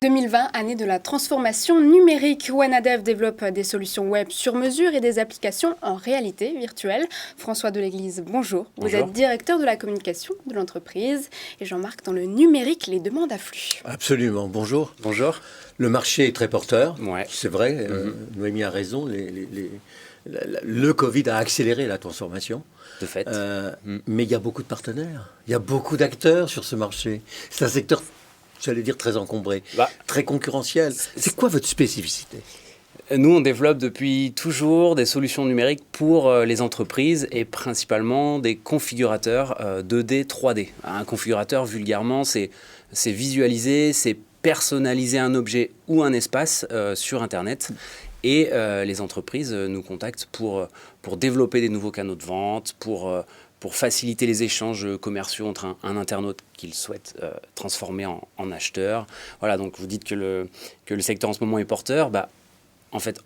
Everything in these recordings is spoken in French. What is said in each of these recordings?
2020, année de la transformation numérique. OneAdev développe des solutions web sur mesure et des applications en réalité virtuelle. François Deléglise, bonjour. Vous êtes directeur de la communication de l'entreprise. Et Jean-Marc, dans le numérique, les demandes affluent. Absolument, bonjour. Bonjour. Le marché est très porteur, Ouais. c'est vrai, Noémie a raison, le Covid a accéléré la transformation. De fait. Mais il y a beaucoup de partenaires, il y a beaucoup d'acteurs sur ce marché. C'est un secteur, j'allais dire, très encombré, très concurrentiel. C'est quoi votre spécificité ? Nous, on développe depuis toujours des solutions numériques pour les entreprises et principalement des configurateurs 2D, 3D. Un configurateur, vulgairement, c'est visualiser, c'est personnaliser un objet ou un espace sur Internet. Et les entreprises nous contactent pour développer des nouveaux canaux de vente, pour faciliter les échanges commerciaux entre un internaute qu'il souhaite transformer en acheteur. Voilà, donc vous dites que le secteur en ce moment est porteur.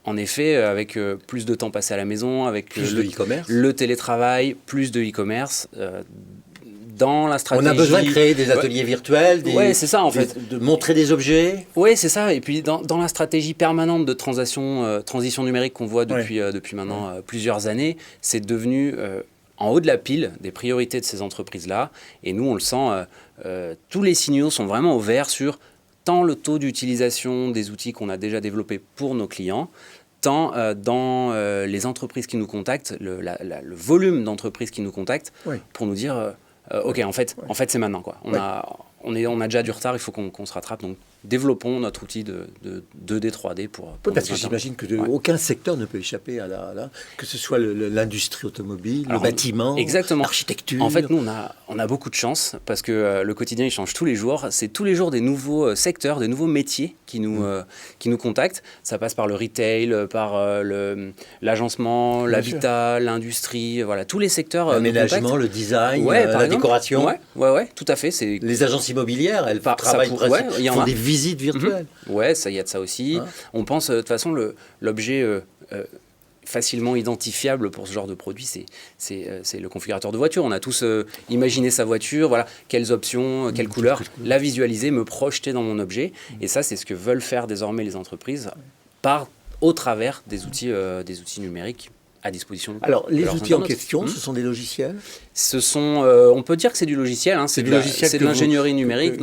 En effet, avec plus de temps passé à la maison, avec le télétravail, plus de e-commerce, dans la stratégie... On a besoin de créer des ateliers virtuels, c'est ça, en fait. De montrer des objets. Oui, c'est ça. Et puis, dans la stratégie permanente de transition numérique qu'on voit depuis maintenant plusieurs années, c'est devenu en haut de la pile des priorités de ces entreprises-là. Et nous, on le sent, tous les signaux sont vraiment au vert sur tant le taux d'utilisation des outils qu'on a déjà développés pour nos clients, tant dans les entreprises qui nous contactent, le volume d'entreprises qui nous contactent, pour nous dire... OK, en fait, c'est maintenant, quoi. On a déjà du retard, il faut qu'on se rattrape. Donc, développons notre outil de 2D, 3D pour parce que j'imagine que aucun secteur ne peut échapper à que ce soit l'industrie automobile, le bâtiment, l'architecture. En fait, nous, on a beaucoup de chance parce que le quotidien, il change tous les jours. C'est tous les jours des nouveaux secteurs, des nouveaux métiers qui nous contactent. Ça passe par le retail, par l'agencement, l'habitat, l'industrie, voilà, tous les secteurs. L'aménagement, le design, la décoration. Ouais, tout à fait. Les agences immobilières, elles travaillent font des visites virtuelles. Ouais, ça y a de ça aussi. On pense, de toute façon, l'objet facilement identifiable pour ce genre de produit, c'est le configurateur de voiture. On a tous imaginé sa voiture, voilà, quelles options, quelles couleurs, la visualiser, me projeter dans mon objet. Et ça, c'est ce que veulent faire désormais les entreprises au travers des outils numériques à disposition. Alors, les outils en question, ce sont des logiciels ? On peut dire que c'est du logiciel, c'est de l'ingénierie numérique.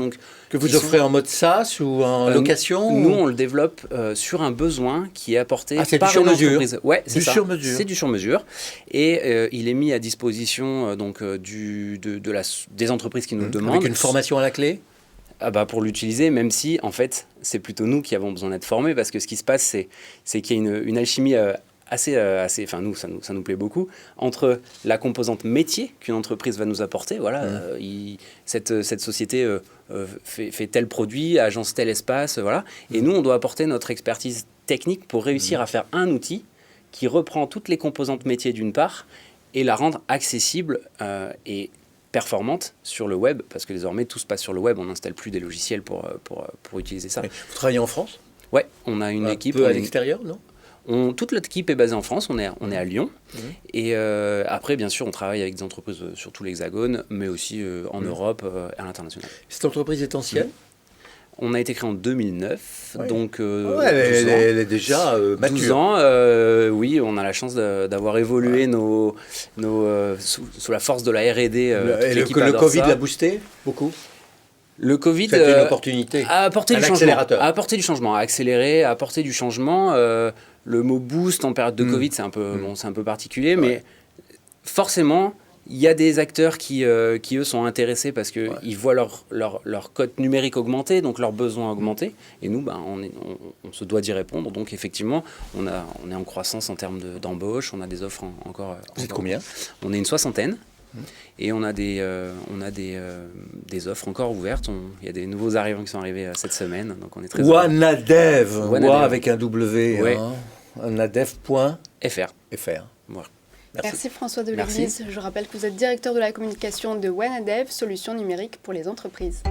Que vous offrez en mode SaaS ou en location ? Nous, on le développe sur un besoin qui est apporté par une entreprise. Ouais, c'est ça. Sur-mesure. C'est du sur-mesure. Et il est mis à disposition des entreprises qui nous le demandent. Avec une formation à la clé ? Pour l'utiliser, même si, en fait, c'est plutôt nous qui avons besoin d'être formés, parce que ce qui se passe, c'est qu'il y a une alchimie nous, ça nous plaît beaucoup, entre la composante métier qu'une entreprise va nous apporter. Voilà, cette société fait tel produit, agence tel espace, voilà. Et nous, on doit apporter notre expertise technique pour réussir à faire un outil qui reprend toutes les composantes métiers d'une part et la rendre accessible et performante sur le web, parce que désormais, tout se passe sur le web. On n'installe plus des logiciels pour utiliser ça. Vous travaillez en France ? Ouais, on a une équipe... Un peu à l'extérieur, non ? Toute notre équipe est basée en France, on est à Lyon. Et après, bien sûr, on travaille avec des entreprises sur tout l'Hexagone, mais aussi en Europe, à l'international. Cette entreprise est ancienne ? On a été créé en 2009, donc elle est déjà mature. 12 ans, oui, on a la chance d'avoir évolué sous la force de la R&D. Et le Covid l'a boosté beaucoup ? Le Covid une opportunité a apporté du changement, a accéléré, a apporté du changement. Le mot boost en période de Covid, c'est un peu particulier, mais forcément, il y a des acteurs qui eux, sont intéressés parce qu'ils voient leur cote numérique augmenter, donc leurs besoins augmenter. Et nous, on se doit d'y répondre. Donc, effectivement, on est en croissance en termes d'embauche. On a des offres encore... Vous êtes combien ? On est une soixantaine. Et on a des offres encore ouvertes. Il y a des nouveaux arrivants qui sont arrivés cette semaine. Donc, on est très OneAdev, avec un W. OneAdev.fr. Voilà. Merci François Deléglise. Je rappelle que vous êtes directeur de la communication de OneAdev, solution numérique pour les entreprises.